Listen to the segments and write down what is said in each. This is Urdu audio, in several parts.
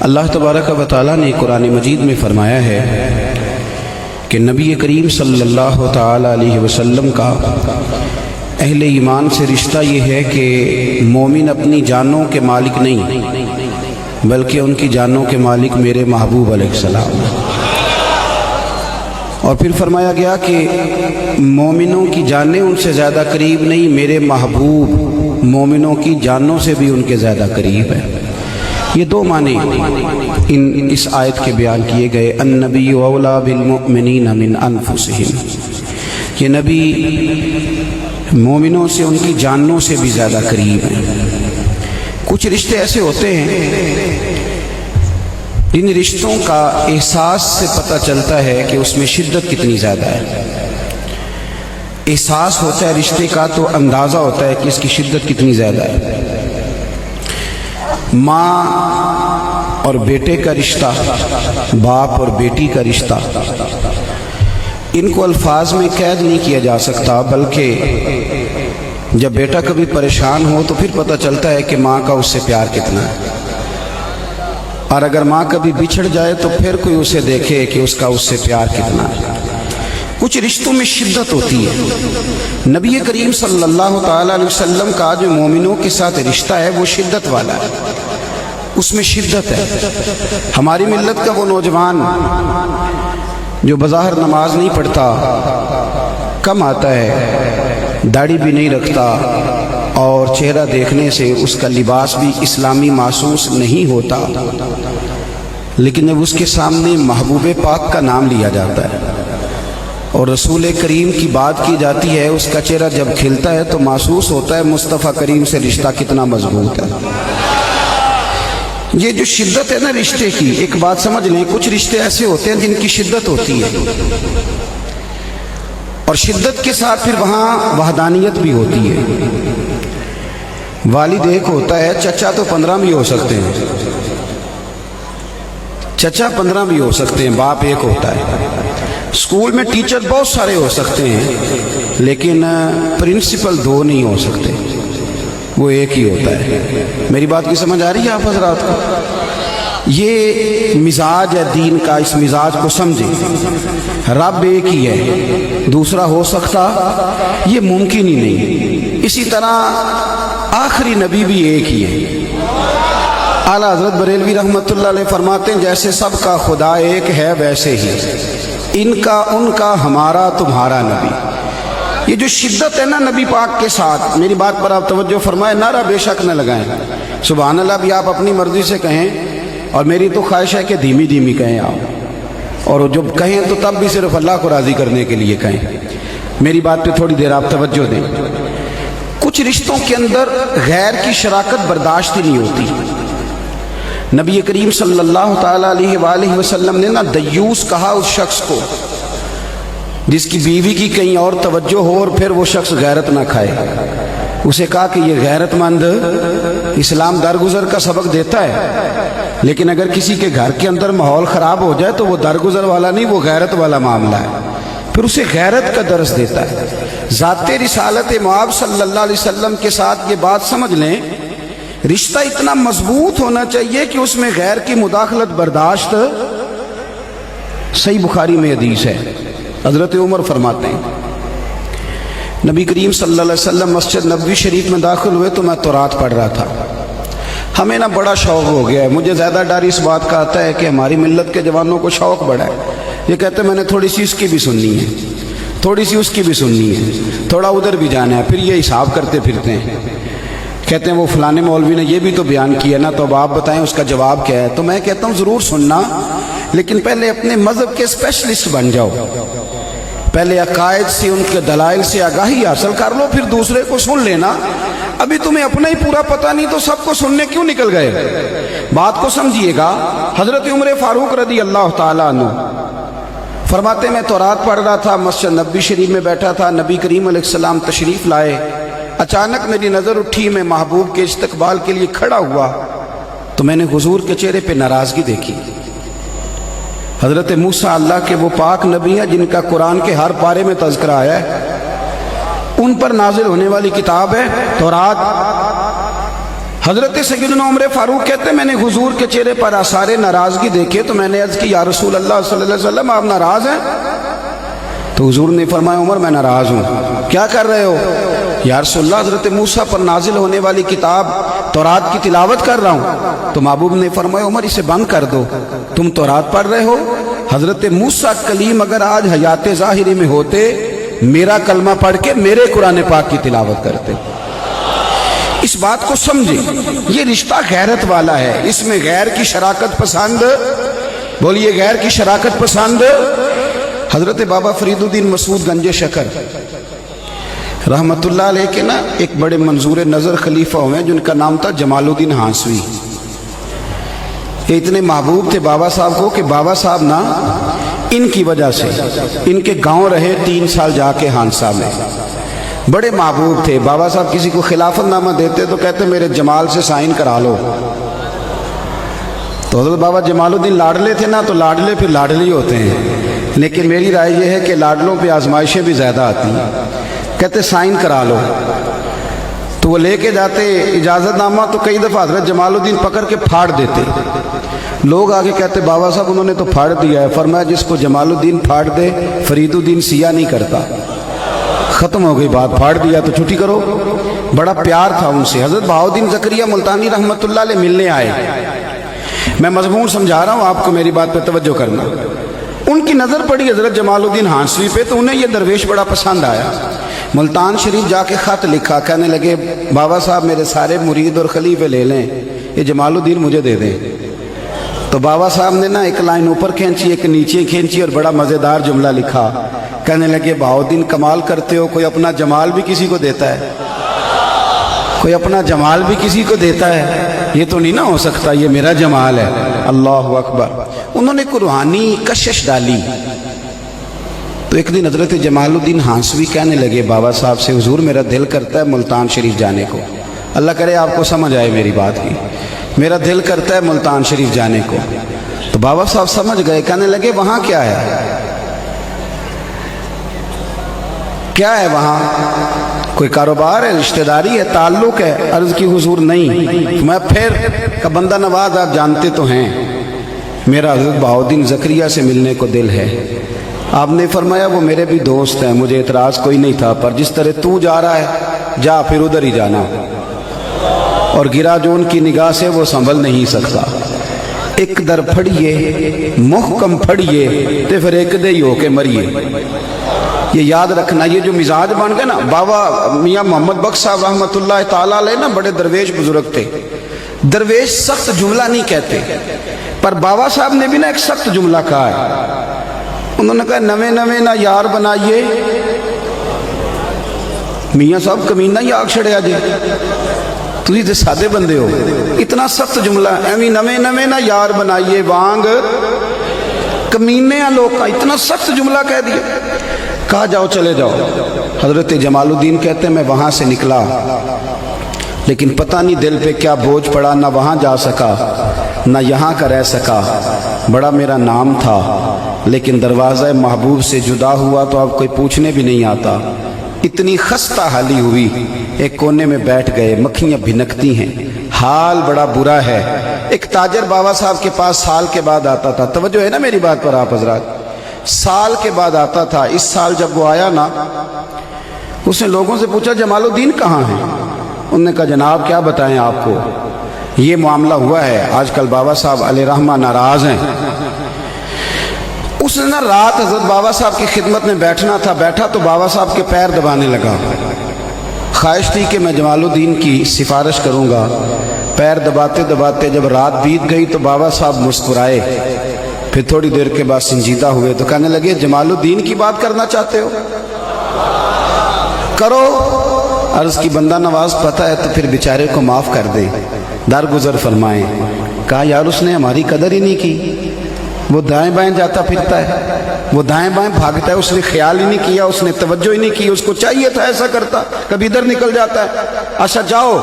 اللہ تبارک و تعالیٰ نے قرآن مجید میں فرمایا ہے کہ نبی کریم صلی اللہ تعالیٰ علیہ وسلم کا اہل ایمان سے رشتہ یہ ہے کہ مومن اپنی جانوں کے مالک نہیں بلکہ ان کی جانوں کے مالک میرے محبوب علیہ السلام ہیں۔ اور پھر فرمایا گیا کہ مومنوں کی جانیں ان سے زیادہ قریب نہیں، میرے محبوب مومنوں کی جانوں سے بھی ان کے زیادہ قریب ہیں۔ یہ دو معنی اس آیت کے بیان کیے گئے، النبی اولا بالمؤمنین من انفسہم، یہ نبی مومنوں سے ان کی جانوں سے بھی زیادہ قریب ہیں۔ کچھ رشتے ایسے ہوتے ہیں جن رشتوں کا احساس سے پتہ چلتا ہے کہ اس میں شدت کتنی زیادہ ہے۔ احساس ہوتا ہے رشتے کا تو اندازہ ہوتا ہے کہ اس کی شدت کتنی زیادہ ہے۔ ماں اور بیٹے کا رشتہ، باپ اور بیٹی کا رشتہ، ان کو الفاظ میں قید نہیں کیا جا سکتا، بلکہ جب بیٹا کبھی پریشان ہو تو پھر پتہ چلتا ہے کہ ماں کا اس سے پیار کتنا ہے، اور اگر ماں کبھی بچھڑ جائے تو پھر کوئی اسے دیکھے کہ اس کا اس سے پیار کتنا ہے۔ کچھ رشتوں میں شدت ہوتی ہے۔ نبی کریم صلی اللہ تعالیٰ علیہ وسلم کا جو مومنوں کے ساتھ رشتہ ہے وہ شدت والا ہے، اس میں شدت ہے۔ ہماری ملت کا وہ نوجوان جو بظاہر نماز نہیں پڑھتا، کم آتا ہے، داڑھی بھی نہیں رکھتا، اور چہرہ دیکھنے سے اس کا لباس بھی اسلامی محسوس نہیں ہوتا، لیکن جب اس کے سامنے محبوب پاک کا نام لیا جاتا ہے اور رسول کریم کی بات کی جاتی ہے، اس کا چہرہ جب کھلتا ہے تو محسوس ہوتا ہے مصطفیٰ کریم سے رشتہ کتنا مضبوط ہے۔ یہ جو شدت ہے نا رشتے کی، ایک بات سمجھ لیں، کچھ رشتے ایسے ہوتے ہیں جن کی شدت ہوتی ہے، اور شدت کے ساتھ پھر وہاں وحدانیت بھی ہوتی ہے۔ والد ایک ہوتا ہے، چچا تو 15 بھی ہو سکتے ہیں، چچا 15 بھی ہو سکتے ہیں، باپ ایک ہوتا ہے۔ اسکول میں ٹیچر بہت سارے ہو سکتے ہیں، لیکن پرنسپل 2 نہیں ہو سکتے، وہ ایک ہی ہوتا ہے۔ میری بات کی سمجھ آ رہی ہے آپ حضرات کو؟ یہ مزاج ہے دین کا، اس مزاج کو سمجھیں۔ رب ایک ہی ہے، دوسرا ہو سکتا یہ ممکن ہی نہیں۔ اسی طرح آخری نبی بھی ایک ہی ہے۔ اعلیٰ حضرت بریلوی رحمۃ اللہ علیہ فرماتے ہیں جیسے سب کا خدا ایک ہے ویسے ہی ان کا ان کا ہمارا تمہارا نبی۔ یہ جو شدت ہے نا نبی پاک کے ساتھ، میری بات پر آپ توجہ فرمائیں، نعرہ بے شک نہ لگائیں، سبحان اللہ بھی آپ اپنی مرضی سے کہیں، اور میری تو خواہش ہے کہ دھیمی دھیمی کہیں آپ، اور جب کہیں تو تب بھی صرف اللہ کو راضی کرنے کے لیے کہیں۔ میری بات پہ تھوڑی دیر آپ توجہ دیں۔ کچھ رشتوں کے اندر غیر کی شراکت برداشت ہی نہیں ہوتی۔ نبی کریم صلی اللہ تعالیٰ علیہ وآلہ وسلم نے نا دیوس کہا اس شخص کو جس کی بیوی کی کہیں اور توجہ ہو اور پھر وہ شخص غیرت نہ کھائے۔ اسے کہا کہ یہ غیرت مند اسلام درگزر کا سبق دیتا ہے، لیکن اگر کسی کے گھر کے اندر ماحول خراب ہو جائے تو وہ درگزر والا نہیں، وہ غیرت والا معاملہ ہے، پھر اسے غیرت کا درس دیتا ہے۔ ذات رسالت مآب صلی اللہ علیہ وسلم کے ساتھ یہ بات سمجھ لیں، رشتہ اتنا مضبوط ہونا چاہیے کہ اس میں غیر کی مداخلت برداشت۔ صحیح بخاری میں حدیث ہے، حضرت عمر فرماتے ہیں نبی کریم صلی اللہ علیہ وسلم مسجد نبوی شریف میں داخل ہوئے تو میں تورات پڑھ رہا تھا۔ ہمیں نا بڑا شوق ہو گیا ہے، مجھے زیادہ ڈر اس بات کا آتا ہے کہ ہماری ملت کے جوانوں کو شوق بڑا ہے، یہ کہتے ہیں میں نے تھوڑی سی اس کی بھی سننی ہے، تھوڑی سی اس کی بھی سننی ہے، تھوڑا ادھر بھی جانا ہے، پھر یہ حساب کرتے پھرتے ہیں، کہتے ہیں وہ فلانے مولوی نے یہ بھی تو بیان کیا نا، تو اب آپ بتائیں اس کا جواب کیا ہے۔ تو میں کہتا ہوں ضرور سننا، لیکن پہلے اپنے مذہب کے اسپیشلسٹ بن جاؤ، پہلے عقائد سے ان کے دلائل سے آگاہی حاصل کر لو، پھر دوسرے کو سن لینا۔ ابھی تمہیں اپنا ہی پورا پتہ نہیں تو سب کو سننے کیوں نکل گئے؟ بات کو سمجھیے گا۔ حضرت عمر فاروق رضی اللہ تعالیٰ عنہ فرماتے میں تورات پڑھ رہا تھا، مسجد نبوی شریف میں بیٹھا تھا، نبی کریم علیہ السلام تشریف لائے، اچانک میری نظر اٹھی، میں محبوب کے استقبال کے لیے کھڑا ہوا تو میں نے حضور کے چہرے پہ ناراضگی دیکھی۔ حضرت موسیٰ اللہ کے وہ پاک نبی ہیں جن کا قرآن کے ہر پارے میں تذکرہ آیا ہے، ان پر نازل ہونے والی کتاب ہے تورات۔ حضرت سیدنا عمر فاروق کہتے ہیں میں نے حضور کے چہرے پر آثار ناراضگی دیکھے تو میں نے عرض کی یا رسول اللہ صلی اللہ علیہ وسلم آپ ناراض ہیں؟ تو حضور نے فرمایا عمر میں ناراض ہوں۔ کیا کر رہے ہو؟ یا رسول اللہ حضرت موسیٰ پر نازل ہونے والی کتاب تورات کی تلاوت کر رہا ہوں۔ تو محبوب نے فرمایا عمر اسے بند کر دو، تم تورات پڑھ رہے ہو؟ حضرت موسیٰ کلیم اگر آج حیات ظاہری میں ہوتے میرا کلمہ پڑھ کے میرے قرآن پاک کی تلاوت کرتے۔ اس بات کو سمجھیں، یہ رشتہ غیرت والا ہے، اس میں غیر کی شراکت پسند، بولیے غیر کی شراکت پسند۔ حضرت بابا فرید الدین مسعود گنج شکر رحمت اللہ علیہ کے نا ایک بڑے منظور نظر خلیفہ ہوئے جن کا نام تھا جمال الدین ہانسوی۔ یہ اتنے محبوب تھے بابا صاحب کو کہ بابا صاحب نا ان کی وجہ سے ان کے گاؤں رہے 3 سال جا کے ہانسا میں، بڑے محبوب تھے۔ بابا صاحب کسی کو خلافت نامہ دیتے تو کہتے میرے جمال سے سائن کرا لو۔ تو حضرت بابا جمال الدین لاڈلے تھے نا، تو لاڈلے پھر لاڈلے ہی ہوتے ہیں، لیکن میری رائے یہ ہے کہ لاڈلوں پہ آزمائشیں بھی زیادہ آتی ہیں۔ کہتے سائن کرا لو، تو وہ لے کے جاتے اجازت نامہ، تو کئی دفعہ حضرت جمال الدین پکڑ کے پھاڑ دیتے۔ لوگ آگے کہتے بابا صاحب انہوں نے تو پھاڑ دیا ہے۔ فرمایا جس کو جمال الدین پھاڑ دے فرید الدین سیاہ نہیں کرتا۔ ختم ہو گئی بات، پھاڑ دیا تو چھٹی کرو۔ بڑا پیار تھا ان سے۔ حضرت بہاؤالدین زکریا ملتانی رحمت اللہ علیہ ملنے آئے۔ میں مضمون سمجھا رہا ہوں، آپ کو میری بات پہ توجہ کرنا۔ ان کی نظر پڑی حضرت جمال الدین ہانسوی پہ، تو انہیں یہ درویش بڑا پسند آیا۔ ملتان شریف جا کے خط لکھا، کہنے لگے بابا صاحب میرے سارے مرید اور خلیفے لے لیں، یہ جمال الدین مجھے دے دیں۔ تو بابا صاحب نے نا ایک لائن اوپر کھینچی ایک نیچے کھینچی اور بڑا مزیدار جملہ لکھا۔ کہنے لگے بہاؤالدین کمال کرتے ہو، کوئی اپنا جمال بھی کسی کو دیتا ہے، کوئی اپنا جمال بھی کسی کو دیتا ہے، یہ تو نہیں نہ ہو سکتا، یہ میرا جمال ہے۔ اللہ اکبر۔ انہوں نے کوئی روحانی کشش ڈالی۔ تو ایک دن حضرت جمال الدین ہانسوی کہنے لگے بابا صاحب سے حضور میرا دل کرتا ہے ملتان شریف جانے کو، اللہ کرے آپ کو سمجھ آئے میری بات کی، میرا دل کرتا ہے ملتان شریف جانے کو۔ تو بابا صاحب سمجھ گئے، کہنے لگے وہاں کیا ہے، کیا ہے وہاں، کوئی کاروبار ہے، رشتہ داری ہے، تعلق ہے؟ عرض کی حضور نہیں۔ میں پھر کہ بندہ نواز آپ جانتے تو ہیں، میرا حضرت بہاؤالدین زکریا سے ملنے کو دل ہے۔ آپ نے فرمایا وہ میرے بھی دوست ہیں، مجھے اعتراض کوئی نہیں تھا، پر جس طرح تو جا رہا ہے جا پھر ادھر ہی جانا، اور گرا جو ان کی نگاہ سے وہ سنبھل نہیں سکتا۔ ایک در پھڑیے محکم پھڑیے تے پھر ایک دے ہی ہو کے مریے۔ یہ یاد رکھنا، یہ جو مزاج بن گئے نا، بابا میاں محمد بخش صاحب رحمۃ اللہ تعالیٰ علیہ نا بڑے درویش بزرگ تھے۔ درویش سخت جملہ نہیں کہتے، پر بابا صاحب نے بھی نا ایک سخت جملہ کہا ہے۔ انہوں نے کہا نویں نویں نہ یار بنائیے، میاں صاحب کمینہ ہی آگ چھڑیا جی، تسی تے سادے بندے ہو، اتنا سخت جملہ ایویں نویں نویں نہ یار بنائیے وانگ کمینے لوگ کا، اتنا سخت جملہ کہہ دیا۔ کہا جاؤ چلے جاؤ۔ حضرت جمال الدین کہتے ہیں میں وہاں سے نکلا، لیکن پتہ نہیں دل پہ کیا بوجھ پڑا، نہ وہاں جا سکا نہ یہاں کا رہ سکا۔ بڑا میرا نام تھا، لیکن دروازہ محبوب سے جدا ہوا تو اب کوئی پوچھنے بھی نہیں آتا۔ اتنی خستہ حالی ہوئی، ایک کونے میں بیٹھ گئے، مکھیاں بھنکتی ہیں، حال بڑا برا ہے۔ ایک تاجر بابا صاحب کے پاس سال کے بعد آتا تھا، توجہ ہے نا میری بات پر آپ حضرات، سال کے بعد آتا تھا۔ اس سال جب وہ آیا نا، اس نے لوگوں سے پوچھا جمال الدین کہاں ہیں؟ انہوں نے کہا جناب کیا بتائیں آپ کو، یہ معاملہ ہوا ہے، آج کل بابا صاحب علیہ رحمہ ناراض ہیں۔ اس نے نا رات حضرت بابا صاحب کی خدمت میں بیٹھنا تھا، بیٹھا تو بابا صاحب کے پیر دبانے لگا۔ خواہش تھی کہ میں جمال الدین کی سفارش کروں گا۔ پیر دباتے دباتے جب رات بیت گئی تو بابا صاحب مسکرائے، پھر تھوڑی دیر کے بعد سنجیدہ ہوئے تو کہنے لگے جمال الدین کی بات کرنا چاہتے ہو، کرو۔ عرض کی بندہ نواز پتہ ہے تو پھر بیچارے کو معاف کر دیں، درگزر فرمائیں۔ کہا یار اس نے ہماری قدر ہی نہیں کی، وہ دائیں بائیں جاتا پھرتا ہے، وہ دائیں بائیں بھاگتا ہے، اس نے خیال ہی نہیں کیا، اس نے توجہ ہی نہیں کی، اس کو چاہیے تھا ایسا کرتا، کبھی ادھر نکل جاتا ہے۔ اچھا جاؤ،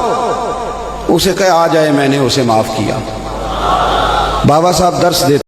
اسے کہا آ جائے، میں نے اسے معاف کیا۔ بابا صاحب درس دیتے